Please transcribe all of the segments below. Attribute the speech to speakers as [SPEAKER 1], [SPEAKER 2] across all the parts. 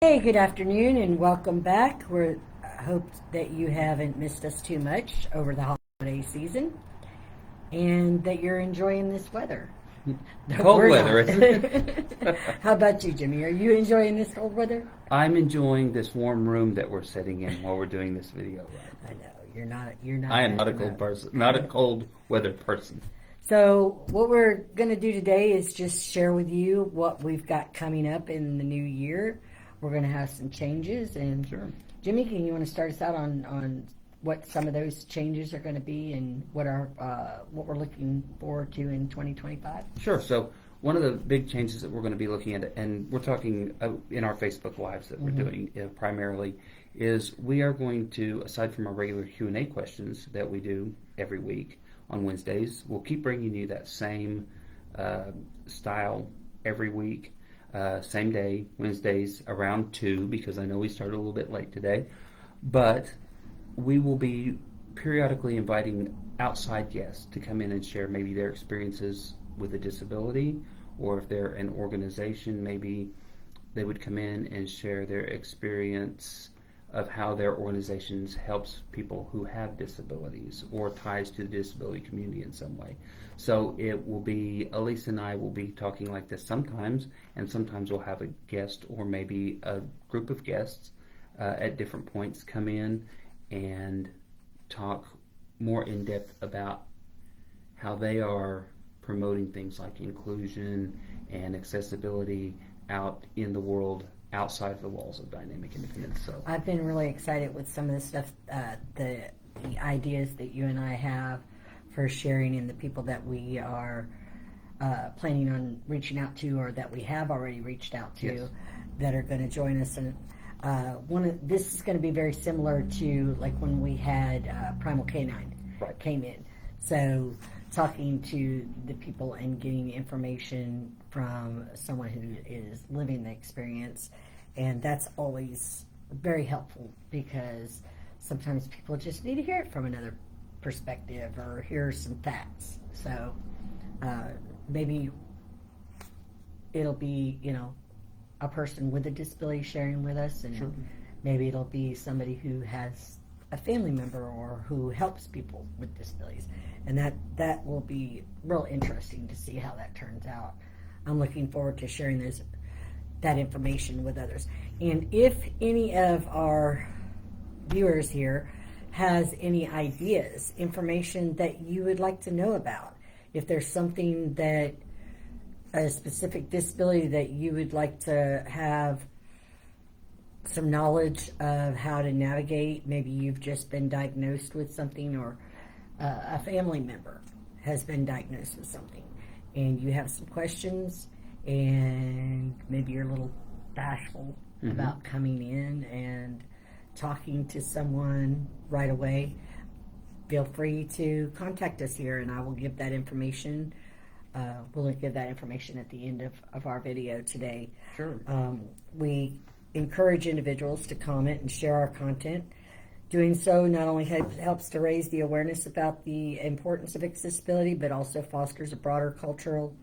[SPEAKER 1] Hey, good afternoon and welcome back. I hope that you haven't missed us too much over the holiday season and that you're enjoying this weather.
[SPEAKER 2] Cold
[SPEAKER 1] We're
[SPEAKER 2] weather,
[SPEAKER 1] not.
[SPEAKER 2] isn't it?
[SPEAKER 1] How about you, Jimmy? Are you enjoying this cold weather?
[SPEAKER 2] I'm enjoying this warm room that we're sitting in while we're doing this video.
[SPEAKER 1] I know you're not. You're not.
[SPEAKER 2] I am not a
[SPEAKER 1] acting
[SPEAKER 2] cold
[SPEAKER 1] up.
[SPEAKER 2] person, not a cold weather person.
[SPEAKER 1] So, what we're going to do today is just share with you what we've got coming up in the new year. We're going to have some changes, and
[SPEAKER 2] Sure.
[SPEAKER 1] Jimmy, can you want to start us out on what some of those changes are going to be and what we're looking forward to in 2025?
[SPEAKER 2] Sure. So one of the big changes that we're going to be looking at, and we're talking in our Facebook Lives that we're doing primarily, is we are going to, aside from our regular Q&A questions that we do every week on Wednesdays, we'll keep bringing you that same style every week. Same day, Wednesdays around 2, because I know we started a little bit late today. But we will be periodically inviting outside guests to come in and share maybe their experiences with a disability, or if they're an organization, maybe they would come in and share their experience of how their organizations helps people who have disabilities or ties to the disability community in some way. So it will be, Alesa and I will be talking like this sometimes, and sometimes we'll have a guest or maybe a group of guests at different points come in and talk more in depth about how they are promoting things like inclusion and accessibility out in the world outside of the walls of Dynamic Independence. So
[SPEAKER 1] I've been really excited with some of the stuff, the ideas that you and I have for sharing, and the people that we are planning on reaching out to, or that we have already reached out to,
[SPEAKER 2] Yes.
[SPEAKER 1] that are going to join us. And this is going to be very similar to like when we had Primal Canine
[SPEAKER 2] Right.
[SPEAKER 1] came in. So talking to the people and getting information from someone who is living the experience, and that's always very helpful, because sometimes people just need to hear it from another perspective or hear some facts. So maybe it'll be a person with a disability sharing with us, and
[SPEAKER 2] Sure.
[SPEAKER 1] maybe it'll be somebody who has a family member or who helps people with disabilities, and that will be real interesting to see how that turns out. I'm looking forward to sharing that information with others. And if any of our viewers here has any ideas, information that you would like to know about, if there's something that a specific disability that you would like to have some knowledge of how to navigate, maybe you've just been diagnosed with something, or a family member has been diagnosed with something, and you have some questions, and maybe you're a little bashful about coming in and talking to someone right away, feel free to contact us here, and I will give that information. We'll give that information at the end of our video today.
[SPEAKER 2] Sure.
[SPEAKER 1] We encourage individuals to comment and share our content. Doing so not only helps to raise the awareness about the importance of accessibility, but also fosters a broader cultural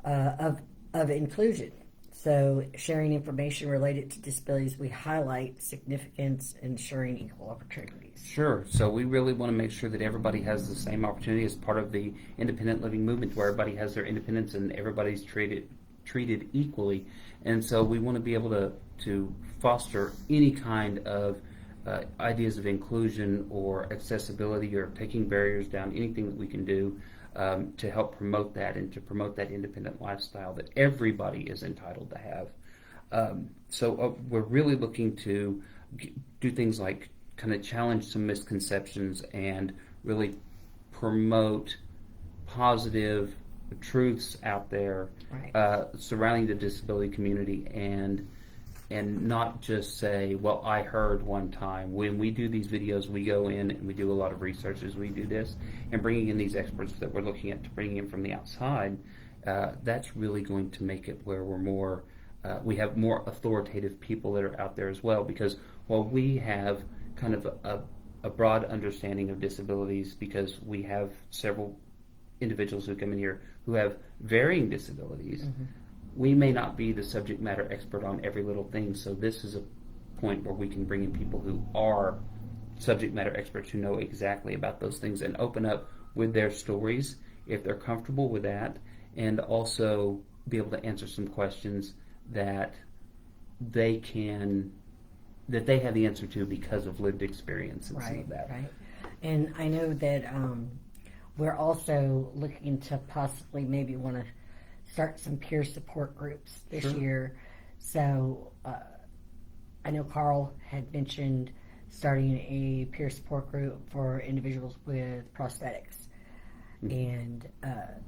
[SPEAKER 1] of inclusion. So sharing information related to disabilities, we highlight significance in ensuring equal opportunities.
[SPEAKER 2] Sure. So we really want to make sure that everybody has the same opportunity as part of the independent living movement, where everybody has their independence and everybody's treated equally. And so we want to be able to foster any kind of ideas of inclusion or accessibility, or taking barriers down, anything that we can do to help promote that, and to promote that independent lifestyle that everybody is entitled to have. So we're really looking to do things like kind of challenge some misconceptions and really promote positive truths out there,
[SPEAKER 1] Right.
[SPEAKER 2] surrounding the disability community, and not just say, well, I heard one time. When we do these videos, we go in and we do a lot of research as we do this, and bringing in these experts that we're looking at, to bring in from the outside, that's really going to make it where we're more, we have more authoritative people that are out there as well, because while we have kind of a broad understanding of disabilities, because we have several individuals who come in here who have varying disabilities, we may not be the subject matter expert on every little thing, so this is a point where we can bring in people who are subject matter experts who know exactly about those things and open up with their stories if they're comfortable with that, and also be able to answer some questions that they have the answer to because of lived experience and some of that.
[SPEAKER 1] Right. And I know that we're also looking to possibly maybe want to start some peer support groups this year. So I know Carl had mentioned starting a peer support group for individuals with prosthetics. And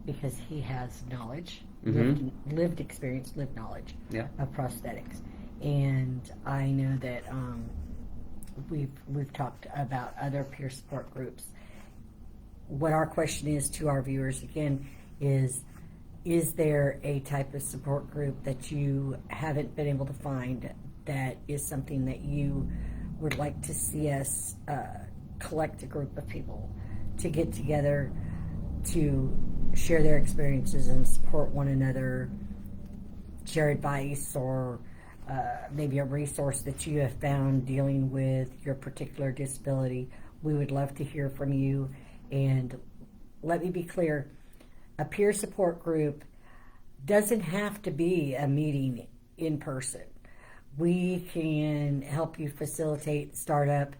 [SPEAKER 1] because he has knowledge, lived experience, lived knowledge of prosthetics. And I know that we've talked about other peer support groups. What our question is to our viewers again is there a type of support group that you haven't been able to find that is something that you would like to see us collect a group of people to get together to share their experiences and support one another, share advice, or maybe a resource that you have found dealing with your particular disability? We would love to hear from you. And let me be clear, a peer support group doesn't have to be a meeting in person. We can help you facilitate, start up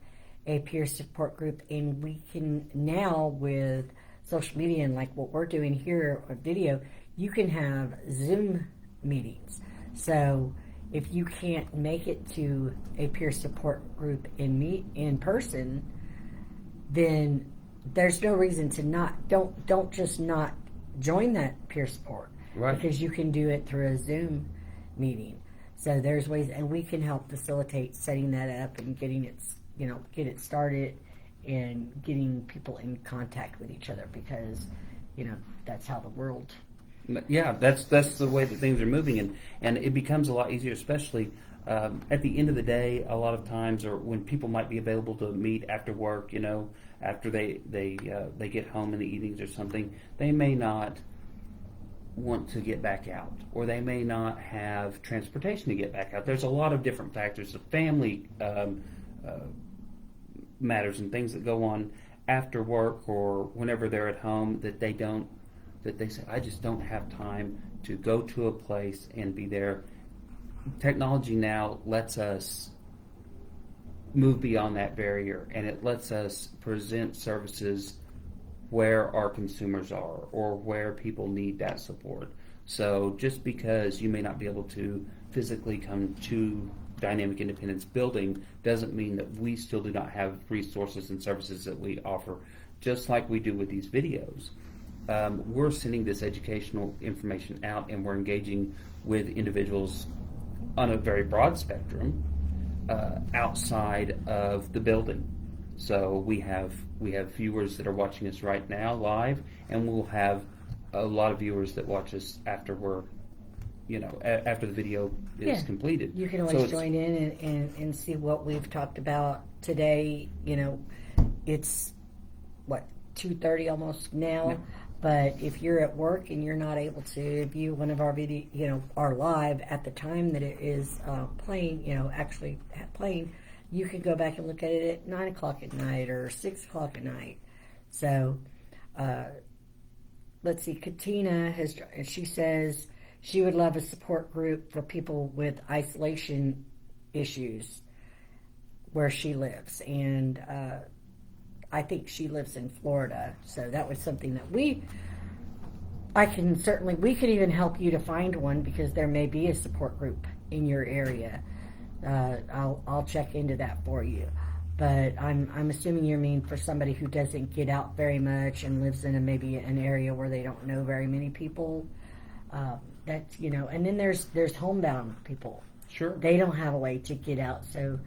[SPEAKER 1] a peer support group, and we can now with social media and like what we're doing here or video, you can have Zoom meetings. So if you can't make it to a peer support group and meet in person, then there's no reason to don't just not join that peer support.
[SPEAKER 2] Right.
[SPEAKER 1] Because you can do it through a Zoom meeting. So there's ways, and we can help facilitate setting that up and getting it, get it started and getting people in contact with each other, because, that's how the world.
[SPEAKER 2] Yeah, that's the way that things are moving, and it becomes a lot easier, especially at the end of the day. A lot of times, or when people might be available to meet after work, after they get home in the evenings or something, they may not want to get back out, or they may not have transportation to get back out. There's a lot of different factors, the family matters and things that go on after work or whenever they're at home that they say, I just don't have time to go to a place and be there. Technology now lets us move beyond that barrier, and it lets us present services where our consumers are or where people need that support. So just because you may not be able to physically come to Dynamic Independence building doesn't mean that we still do not have resources and services that we offer, just like we do with these videos. We're sending this educational information out, and we're engaging with individuals on a very broad spectrum outside of the building. So we have viewers that are watching us right now live, and we'll have a lot of viewers that watch us after we're, after the video is completed.
[SPEAKER 1] You can always join in and see what we've talked about today. It's 2:30 almost now. Yeah. But if you're at work and you're not able to view one of our video, our live at the time that it is playing, actually playing, you can go back and look at it at 9 o'clock at night or 6 o'clock at night. So, let's see. Katina she says she would love a support group for people with isolation issues where she lives, and I think she lives in Florida, so that was something that we could even help you to find one, because there may be a support group in your area. I'll check into that for you, but I'm assuming you mean for somebody who doesn't get out very much and lives in maybe an area where they don't know very many people. That's and then there's homebound people.
[SPEAKER 2] Sure,
[SPEAKER 1] they don't have a way to get out, so.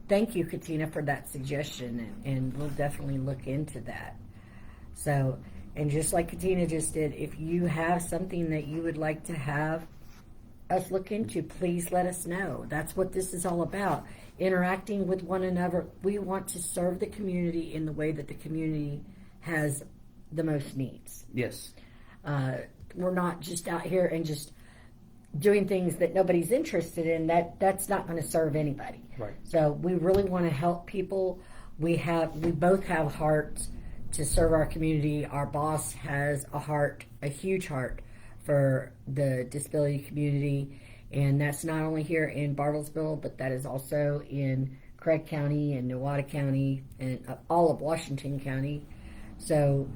[SPEAKER 1] Thank you, Katina, for that suggestion, and we'll definitely look into that. So, and just like Katina just did, if you have something that you would like to have us look into, please let us know. That's what this is all about, interacting with one another. We want to serve the community in the way that the community has the most needs.
[SPEAKER 2] Yes.
[SPEAKER 1] We're not just out here and just doing things that nobody's interested in, that's not going to serve anybody.
[SPEAKER 2] Right.
[SPEAKER 1] So we really want to help people. We both have hearts to serve our community. Our boss has a huge heart for the disability community, and that's not only here in Bartlesville, but that is also in Craig County and Newata County and all of Washington County. So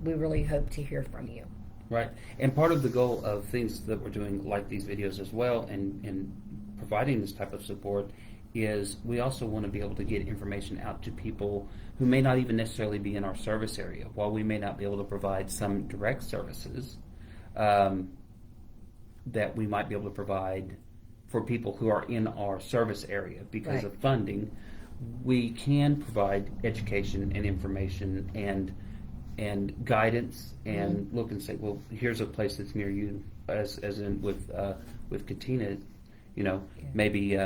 [SPEAKER 1] we really hope to hear from you.
[SPEAKER 2] Right. And part of the goal of things that we're doing, like these videos as well, and providing this type of support, is we also want to be able to get information out to people who may not even necessarily be in our service area. While we may not be able to provide some direct services that we might be able to provide for people who are in our service area because of funding, we can provide education and information and guidance and look and say, well, here's a place that's near you, as in with Katina, maybe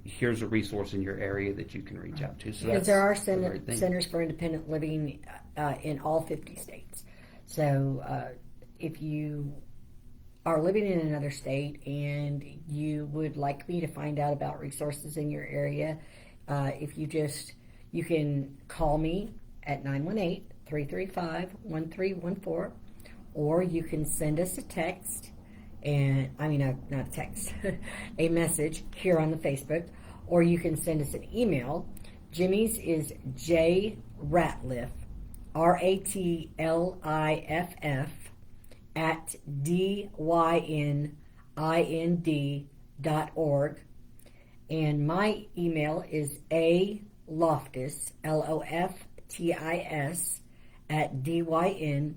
[SPEAKER 2] here's a resource in your area that you can reach out to. So
[SPEAKER 1] because there are centers for independent living in all 50 states. So if you are living in another state and you would like me to find out about resources in your area, you can call me at 918-335-1314, or you can send us a text, not a text, a message here on the Facebook, or you can send us an email. Jimmie's is jratliff, RATLIFF, at dynind.org, and my email is aloftis, LOFTIS, at dynind.org.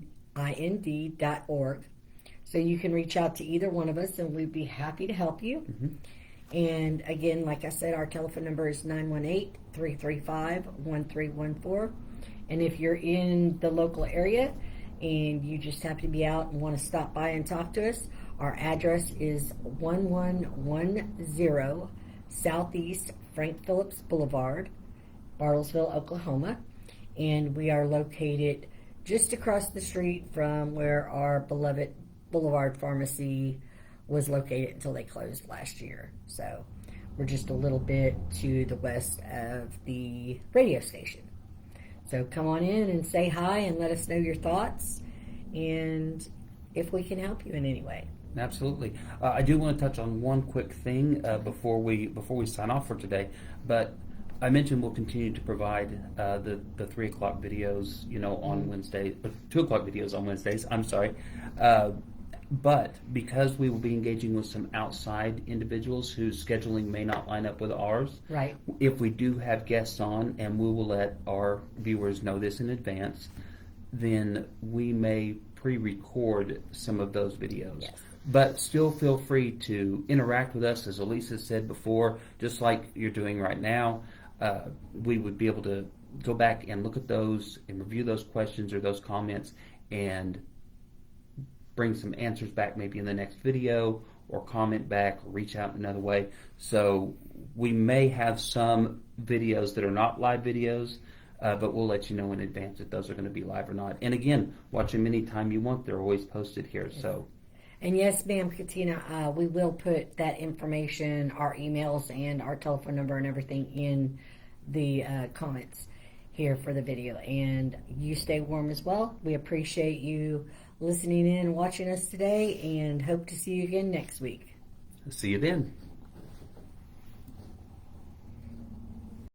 [SPEAKER 1] So you can reach out to either one of us and we'd be happy to help you. And again, like I said, our telephone number is 918-335-1314. And if you're in the local area and you just happen to be out and want to stop by and talk to us, our address is 1110 Southeast Frank Phillips Boulevard, Bartlesville, Oklahoma. And we are located just across the street from where our beloved Boulevard Pharmacy was located until they closed last year. So we're just a little bit to the west of the radio station. So come on in and say hi and let us know your thoughts and if we can help you in any way.
[SPEAKER 2] Absolutely. I do want to touch on one quick thing before we sign off for today. But I mentioned we'll continue to provide the 3 o'clock videos, on Wednesday, 2 o'clock videos on Wednesdays. I'm sorry. But because we will be engaging with some outside individuals whose scheduling may not line up with ours,
[SPEAKER 1] right?
[SPEAKER 2] If we do have guests on, and we will let our viewers know this in advance, then we may pre-record some of those videos.
[SPEAKER 1] Yes.
[SPEAKER 2] But still feel free to interact with us, as Alesa said before, just like you're doing right now. We would be able to go back and look at those and review those questions or those comments and bring some answers back maybe in the next video, or comment back, or reach out another way. So we may have some videos that are not live videos, but we'll let you know in advance if those are going to be live or not. And again, watch them anytime you want. They're always posted here. So.
[SPEAKER 1] And yes, ma'am, Katina, we will put that information, our emails and our telephone number and everything in the comments here for the video. And you stay warm as well. We appreciate you listening in and watching us today, and hope to see you again next week.
[SPEAKER 2] See you then.